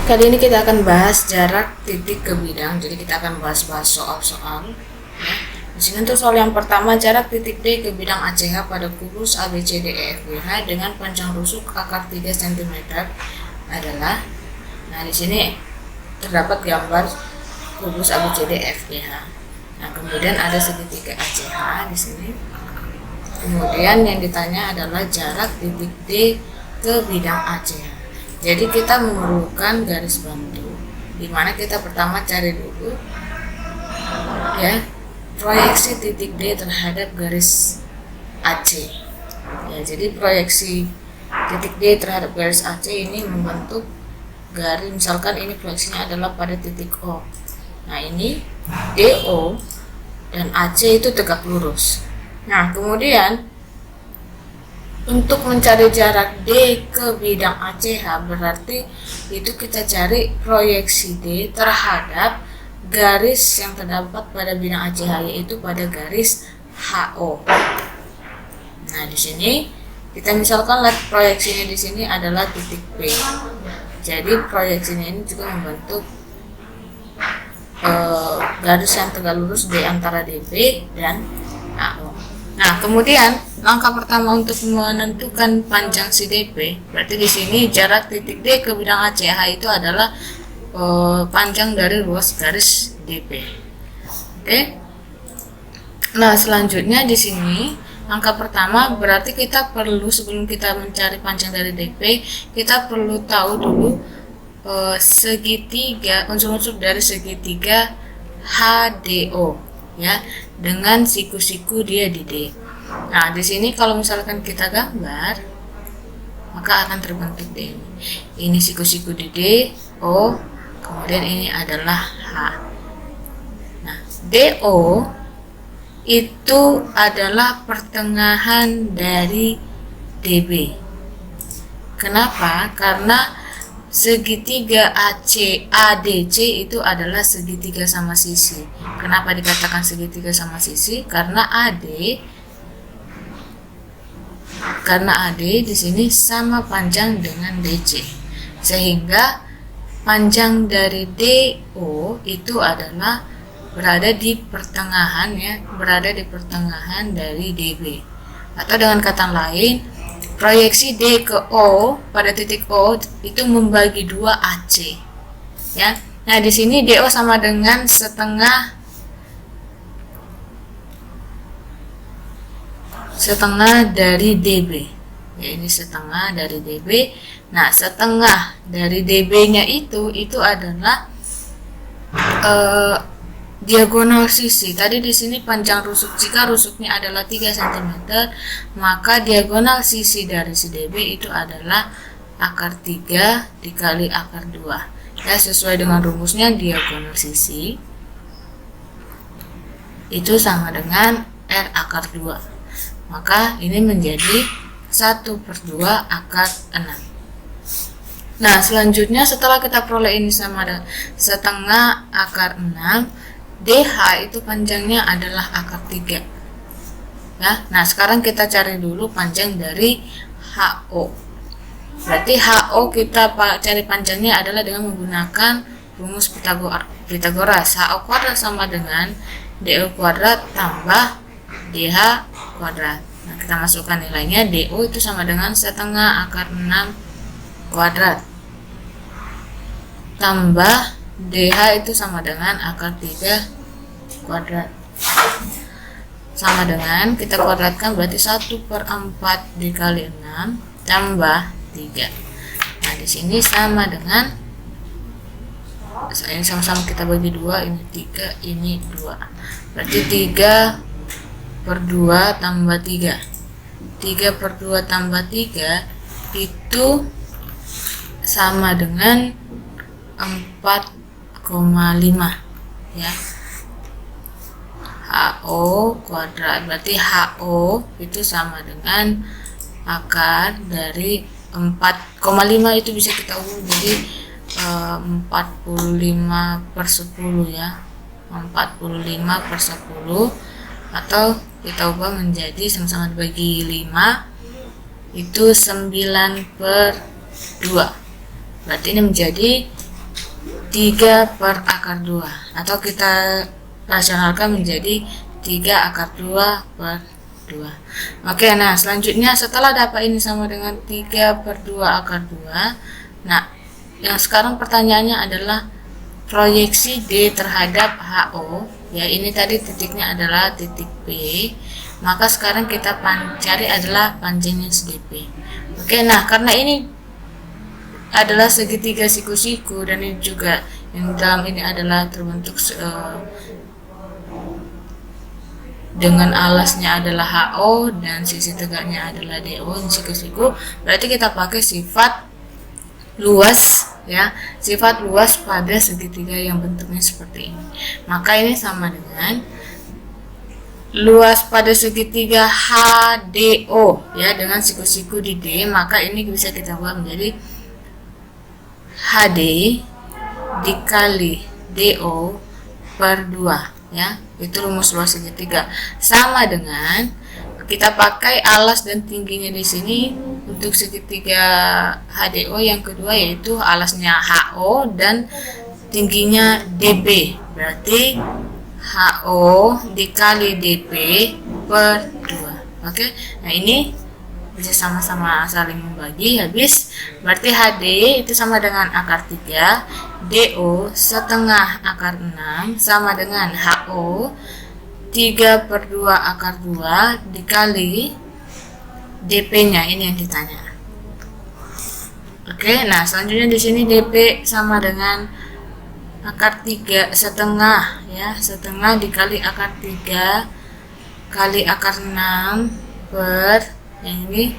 Kali ini kita akan bahas jarak titik ke bidang. Jadi kita akan bahas soal-soal. Ya. Di sini untuk soal yang pertama, jarak titik D ke bidang ACH pada kubus ABCDEFGH dengan panjang rusuk akar 3 cm adalah. Nah, di sini terdapat gambar kubus ABCDEFGH. Nah, kemudian ada segitiga ACH di sini. Kemudian yang ditanya adalah jarak titik D ke bidang ACH. Jadi kita memerlukan garis bantu, di mana kita pertama cari dulu ya proyeksi titik D terhadap garis AC. Ya, jadi proyeksi titik D terhadap garis AC ini membentuk garis, misalkan ini proyeksinya adalah pada titik O. Nah, ini DO dan AC itu tegak lurus. Nah, kemudian untuk mencari jarak D ke bidang ACH berarti itu kita cari proyeksi D terhadap garis yang terdapat pada bidang ACH, yaitu pada garis HO. Nah, di sini kita misalkan lihat proyeksinya di sini adalah titik P. Jadi proyeksinya ini juga membentuk garis yang tegak lurus di antara DP dan AO. Nah, kemudian langkah pertama untuk menentukan panjang si DP, berarti di sini jarak titik D ke bidang ACH itu adalah panjang dari ruas garis DP. Oke. Nah, selanjutnya di sini langkah pertama berarti kita perlu, sebelum kita mencari panjang dari DP, kita perlu tahu dulu segitiga, unsur-unsur dari segitiga HDO ya, dengan siku-siku dia di D. Nah, di sini kalau misalkan kita gambar, maka akan terbentuk D ini. Ini siku-siku di D, O, kemudian ini adalah H. Nah, DO itu adalah pertengahan dari DB. Kenapa? Karena segitiga ADC itu adalah segitiga sama sisi. Kenapa dikatakan segitiga sama sisi? Karena AD di sini sama panjang dengan DC. Sehingga panjang dari DO itu adalah berada di pertengahan ya, berada di pertengahan dari DB. Atau dengan kata lain, proyeksi D ke O pada titik O itu membagi 2 AC. Ya. Nah, di sini DO sama dengan setengah dari DB. Ya, ini setengah dari DB. Nah, setengah dari DB-nya itu adalah diagonal sisi. Tadi di sini panjang rusuk, jika rusuknya adalah 3 cm, maka diagonal sisi dari si DB itu adalah akar 3 dikali akar 2. Ya, sesuai dengan rumusnya diagonal sisi itu sama dengan R akar 2. Maka ini menjadi 1/2 akar 6. Nah, selanjutnya setelah kita peroleh ini sama dengan setengah akar 6, DH itu panjangnya adalah akar 3. Ya, nah sekarang kita cari dulu panjang dari HO. Berarti HO kita cari panjangnya adalah dengan menggunakan rumus Pitagoras. HO kuadrat sama dengan DO kuadrat tambah DH kuadrat. Nah, kita masukkan nilainya. DO itu sama dengan setengah akar 6 kuadrat tambah DH itu sama dengan akar 3 kuadrat, sama dengan kita kuadratkan berarti 1/4 dikali 6 tambah 3. Nah, di sini sama dengan, ini sama-sama kita bagi 2, ini 3, ini 2, berarti 3/2 tambah 3. 3/2 tambah 3 itu sama dengan 4,5 ya. HO kuadrat berarti HO itu sama dengan akar dari 4,5 itu bisa kita ubah jadi 45/10 ya, 45/10, atau kita ubah menjadi sama-sama dibagi 5 itu 9/2. Berarti ini menjadi 3/2 atau kita rasionalkan menjadi 3/2/2. Oke, nah selanjutnya setelah dapat ini sama dengan 3/2/2, nah yang sekarang pertanyaannya adalah proyeksi D terhadap HO, ya ini tadi titiknya adalah titik P, maka sekarang kita cari adalah panjangnya DP. Oke, nah karena ini adalah segitiga siku-siku dan ini juga yang dalam ini adalah terbentuk dengan alasnya adalah HO dan sisi tegaknya adalah DO, siku-siku, berarti kita pakai sifat luas, ya, sifat luas pada segitiga yang bentuknya seperti ini. Maka ini sama dengan luas pada segitiga HDO, ya, dengan siku-siku di D, maka ini bisa kita buat menjadi HD dikali DO per 2, ya, itu rumus luas segitiga, sama dengan kita pakai alas dan tingginya di sini untuk segitiga HDO yang kedua, yaitu alasnya HO dan tingginya DP, berarti HO dikali DP per 2. Oke, nah ini bisa sama-sama saling membagi, habis berarti HD itu sama dengan akar 3, DO setengah akar 6 sama dengan HO 3/2/2 dikali DP nya, ini yang ditanya. Oke, nah selanjutnya di sini DP sama dengan akar 3 setengah, ya, setengah dikali akar 3 kali akar 6 per yang ini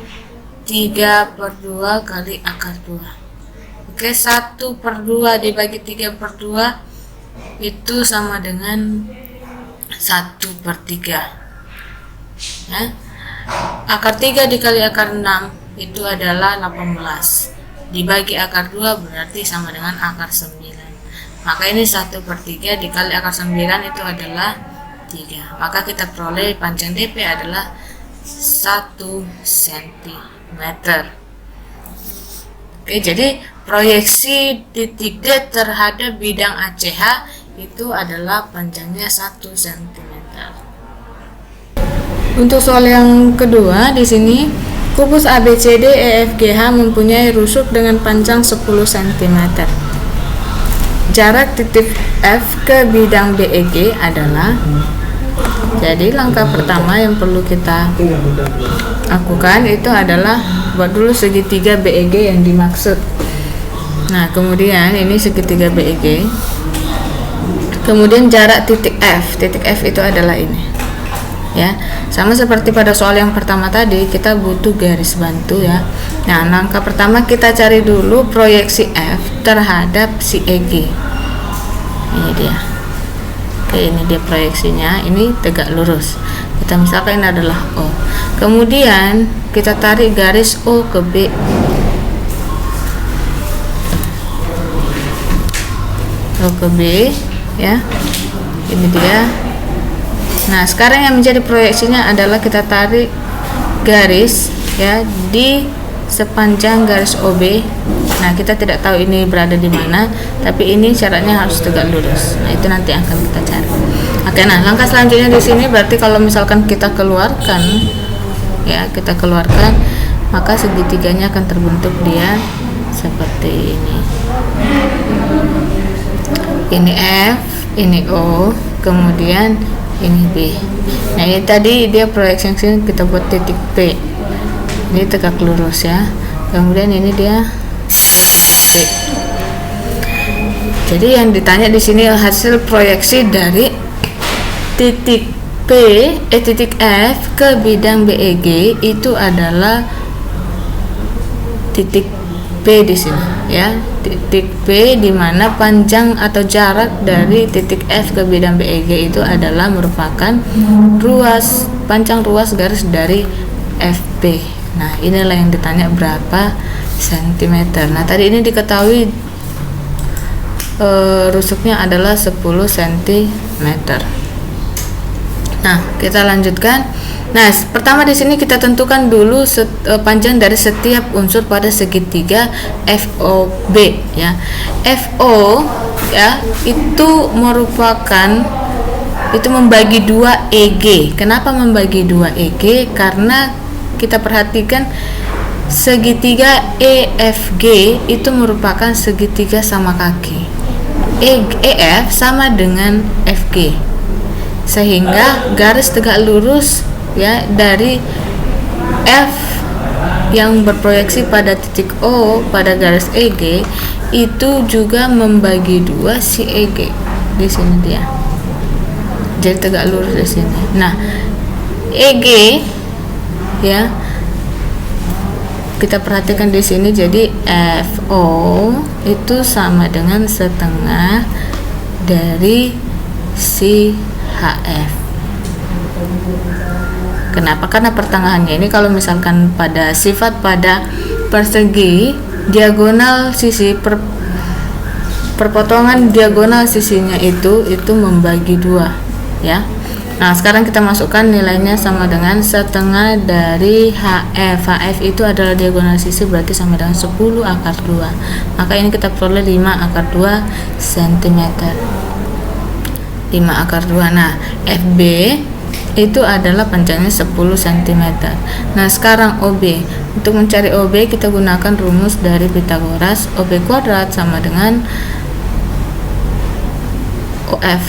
3/2 kali akar 2. Oke, 1/2 dibagi 3/2 itu sama dengan 1/3, ya. Akar 3 dikali akar 6 itu adalah 18 dibagi akar 2 berarti sama dengan akar 9, maka ini 1/3 dikali akar 9 itu adalah 3, maka kita peroleh panjang DP adalah 1 cm. Oke, jadi proyeksi titik D terhadap bidang ACH itu adalah panjangnya 1 cm. Untuk soal yang kedua, di sini kubus ABCD EFGH mempunyai rusuk dengan panjang 10 cm. Jarak titik F ke bidang BEG adalah. Jadi langkah pertama yang perlu kita lakukan itu adalah buat dulu segitiga BEG yang dimaksud. Nah, kemudian ini segitiga BEG. Kemudian jarak titik F. Titik F itu adalah ini. Ya, sama seperti pada soal yang pertama tadi, kita butuh garis bantu, ya. Nah, langkah pertama kita cari dulu proyeksi F terhadap si EG. Ini dia. Oke, ini dia proyeksinya, ini tegak lurus. Kita misalkan ini adalah O. Kemudian kita tarik garis O ke B. O ke B, ya. Ini dia. Nah, sekarang yang menjadi proyeksinya adalah kita tarik garis, ya, di sepanjang garis OB. Nah, kita tidak tahu ini berada di mana, tapi ini syaratnya harus tegak lurus. Nah, itu nanti akan kita cari. Oke, nah langkah selanjutnya di sini berarti kalau misalkan kita keluarkan, ya, kita keluarkan, maka segitiganya akan terbentuk dia seperti ini. Ini F, ini O, kemudian ini B. Nah, ini tadi dia proyeksi sini kita buat titik P. Ini tegak lurus, ya. Kemudian ini dia B. Jadi yang ditanya di sini hasil proyeksi dari titik P, titik F ke bidang BEG itu adalah titik P di sini, ya. Titik P di mana panjang atau jarak dari titik F ke bidang BEG itu adalah merupakan panjang ruas garis dari FP. Nah, inilah yang ditanya berapa sentimeter. Nah, tadi ini diketahui rusuknya adalah 10 cm. Nah, kita lanjutkan. Nah, pertama di sini kita tentukan dulu panjang dari setiap unsur pada segitiga FOB ya. FO ya itu merupakan membagi 2 EG. Kenapa membagi 2 EG? Karena kita perhatikan segitiga EFG itu merupakan segitiga sama kaki. EF sama dengan FG. Sehingga garis tegak lurus ya dari F yang berproyeksi pada titik O pada garis EG itu juga membagi 2 si EG. Di sini dia. Jadi tegak lurus di sini. Nah, EG ya kita perhatikan di sini, jadi FO itu sama dengan setengah dari si HF. Kenapa? Karena pertengahannya ini kalau misalkan pada sifat pada persegi diagonal sisi perpotongan diagonal sisinya itu membagi 2 ya. Nah, sekarang kita masukkan nilainya sama dengan setengah dari HF. HF itu adalah diagonal sisi, berarti sama dengan 10 akar 2. Maka ini kita peroleh 5 akar 2 cm. 5 akar 2. Nah, FB itu adalah panjangnya 10 cm. Nah, sekarang OB. Untuk mencari OB kita gunakan rumus dari Pythagoras. OB kuadrat sama dengan OF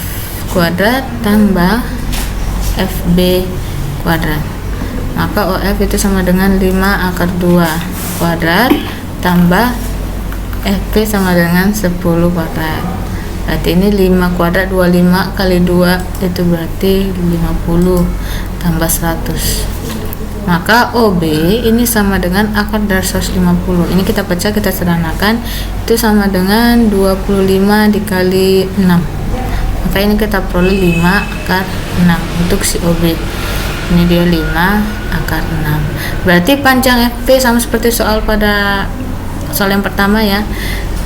kuadrat tambah FB kuadrat. Maka OF itu sama dengan 5 akar 2 kuadrat tambah FB sama dengan 10 kuadrat. Berarti ini 5 kuadrat 25 kali 2 itu berarti 50 tambah 100. Maka OB ini sama dengan akar dari 150. Ini kita pecah, kita sederhanakan, itu sama dengan 25 dikali 6. Maka ini kita peroleh 5 akar 6 untuk si OB. Ini dia 5 akar 6. Berarti panjang FP sama seperti soal yang pertama ya.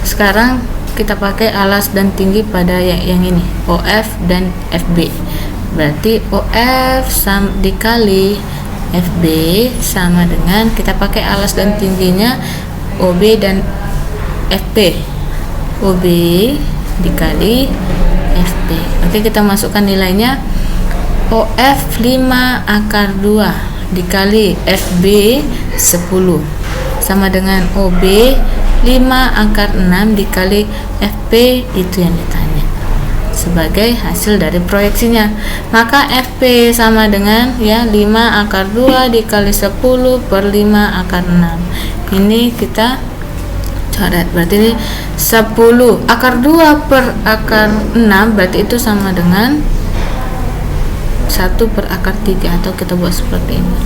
Sekarang kita pakai alas dan tinggi pada yang ini, OF dan FB. Berarti OF dikali FB sama dengan, kita pakai alas dan tingginya OB dan FP. OB dikali FB. Oke, kita masukkan nilainya. OF 5 akar 2 dikali FB 10 sama dengan OB 5 akar 6 dikali FP, itu yang ditanya sebagai hasil dari proyeksinya. Maka FP sama dengan ya 5 akar 2 dikali 10 per 5 akar 6. Ini kita coret, berarti ini 10 akar 2 per akar 6, berarti itu sama dengan 1 per akar 3, atau kita buat seperti ini.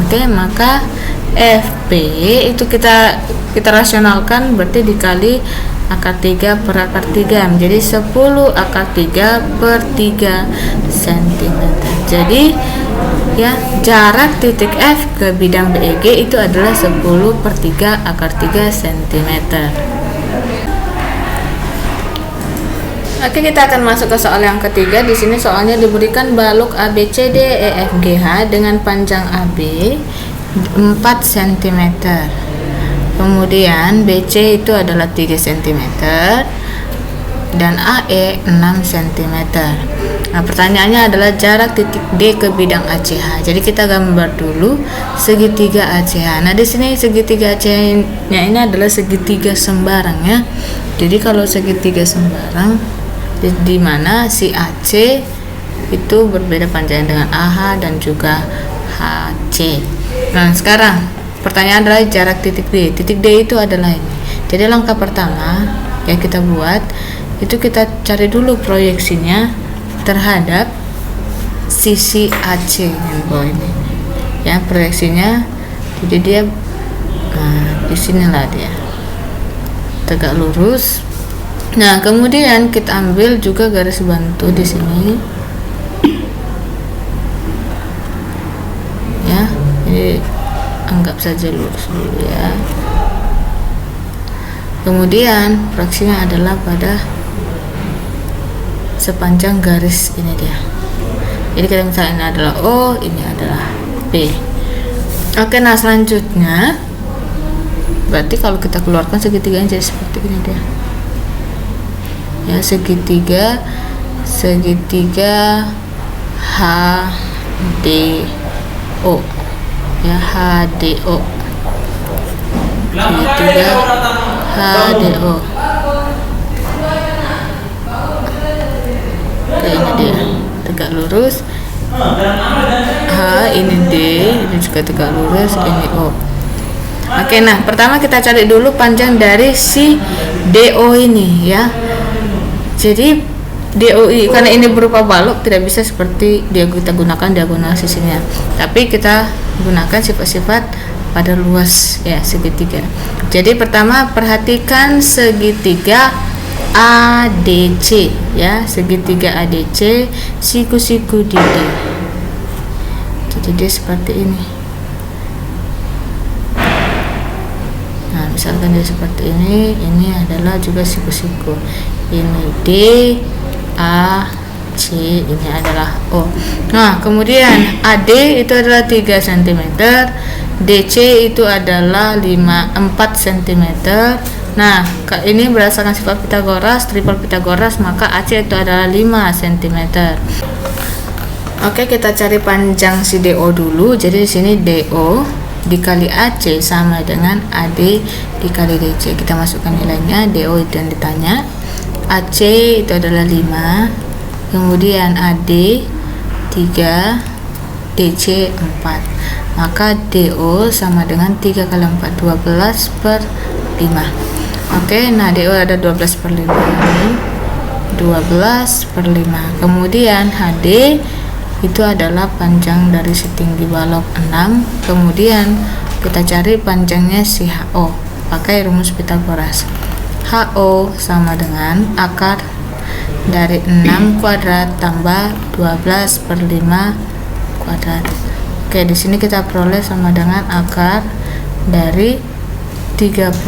Oke, maka FP itu kita rasionalkan, berarti dikali akar 3 per akar 3 menjadi 10 akar 3 per 3 cm. Jadi ya, jarak titik F ke bidang BEG itu adalah 10 per 3 akar 3 cm. Oke, kita akan masuk ke soal yang ketiga. Di sini soalnya diberikan balok ABCD EFGH dengan panjang AB 4 cm. Kemudian BC itu adalah 3 cm dan AE 6 cm. Nah, pertanyaannya adalah jarak titik D ke bidang ACH. Jadi kita gambar dulu segitiga ACH. Nah, di sini segitiga ACH-nya ini adalah segitiga sembarang ya. Jadi kalau segitiga sembarang di mana si AC itu berbeda panjangnya dengan AH dan juga HC. Nah, sekarang pertanyaan adalah jarak titik D. Titik D itu adalah ini. Jadi langkah pertama yang kita buat itu kita cari dulu proyeksinya terhadap sisi AC yang bawah ini. Ya, proyeksinya. Jadi dia di sinilah dia. Tegak lurus. Nah, kemudian kita ambil juga garis bantu di sini. Ya, jadi anggap saja lurus dulu ya. Kemudian proyeksinya adalah pada sepanjang garis ini dia. Jadi kita misalnya ini adalah O, ini adalah P. Oke, nah selanjutnya berarti kalau kita keluarkan segitiganya jadi seperti ini dia. Ya, segitiga HDO. Ya, HDO. Segitiga HDO. Oke, ini dia. Tegak lurus. H, ini D, ini juga tegak lurus, ini O. Oke, nah pertama kita cari dulu panjang dari si DO ini ya. Jadi DOI karena ini berupa balok tidak bisa seperti dia kita gunakan diagonal sisinya, tapi kita gunakan sifat-sifat pada luas ya segitiga. Jadi pertama perhatikan segitiga ADC ya, segitiga ADC siku-siku di D. Jadi dia seperti ini. Nah, misalkan dia seperti ini adalah juga siku-siku. Ini D, A, C, ini adalah O. Nah, kemudian AD itu adalah 3 cm, DC itu adalah 4 cm. Nah, ini berdasarkan sifat Pitagoras, triple Pitagoras, maka AC itu adalah 5 cm. Oke, kita cari panjang si DO dulu. Jadi di sini DO dikali AC sama dengan AD dikali DC. Kita masukkan nilainya. DO itu yang ditanya. AC itu adalah 5. Kemudian AD 3, DC 4. Maka DO sama dengan 3 kali 4, 12 per 5. Oke, nah DO ada 12 per 5 ini. 12 per 5. Kemudian HD itu adalah panjang dari setinggi balok 6. Kemudian kita cari panjangnya si HO pakai rumus Pitagoras. HO sama dengan akar dari 6 kuadrat tambah 12 per 5 kuadrat. Oke, di sini kita peroleh sama dengan akar dari 36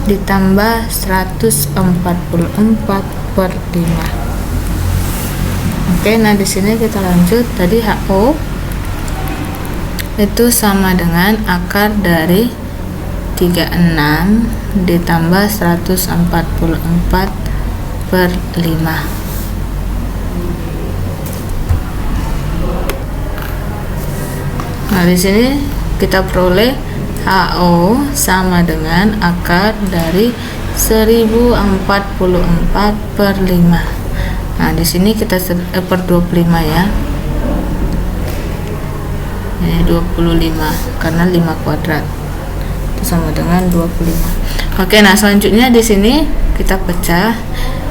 ditambah 144 per 5. Oke, nah di sini kita lanjut. Tadi HO itu sama dengan akar dari 36 ditambah 144 per 5. Nah, di sini kita peroleh HO sama dengan akar dari 1044 per 5. Nah, di sini kita per 25 ya. Ini 25 karena 5 kuadrat. Itu sama dengan 25. Oke, nah selanjutnya di sini kita pecah.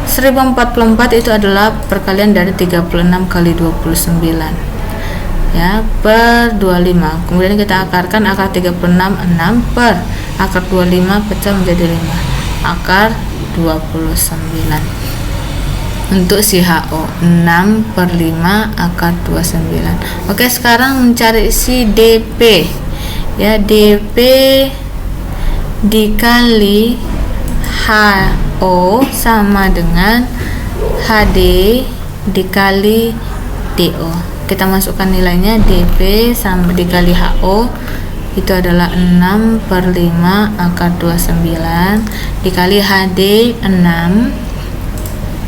1044 itu adalah perkalian dari 36 kali 29. Ya, per 25. Kemudian kita akarkan akar 36 6 per akar 25 pecah menjadi 5. Akar 29. Untuk si HO 6 per 5 akar 29. Oke, sekarang mencari si DP ya. DP dikali HO sama dengan HD dikali DO. Kita masukkan nilainya. DP sama dikali HO itu adalah 6 per 5 akar 29 dikali HD 6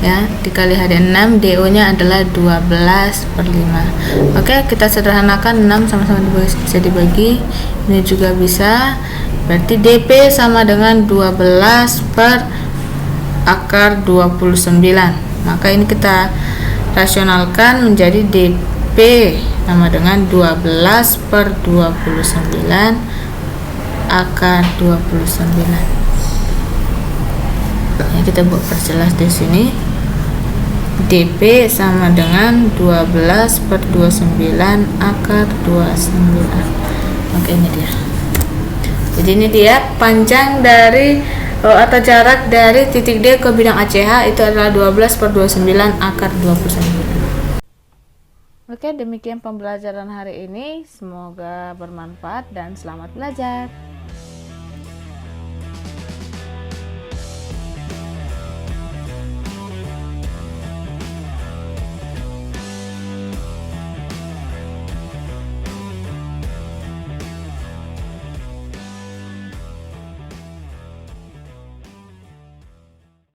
ya, dikali HD 6, DO nya adalah 12 per 5. Oke, kita sederhanakan. 6 sama-sama bisa dibagi, ini juga bisa. Berarti DP sama dengan 12 per akar 29. Maka ini kita rasionalkan menjadi DP sama dengan 12 per 29 akar 29. Ya, kita buat perjelas di sini. DP sama dengan 12 per 29 akar 29. Oke, ini dia. Jadi ini dia panjang dari atau jarak dari titik D ke bidang ACH itu adalah 12 per 29 akar 29. Oke, demikian pembelajaran hari ini. Semoga bermanfaat dan selamat belajar.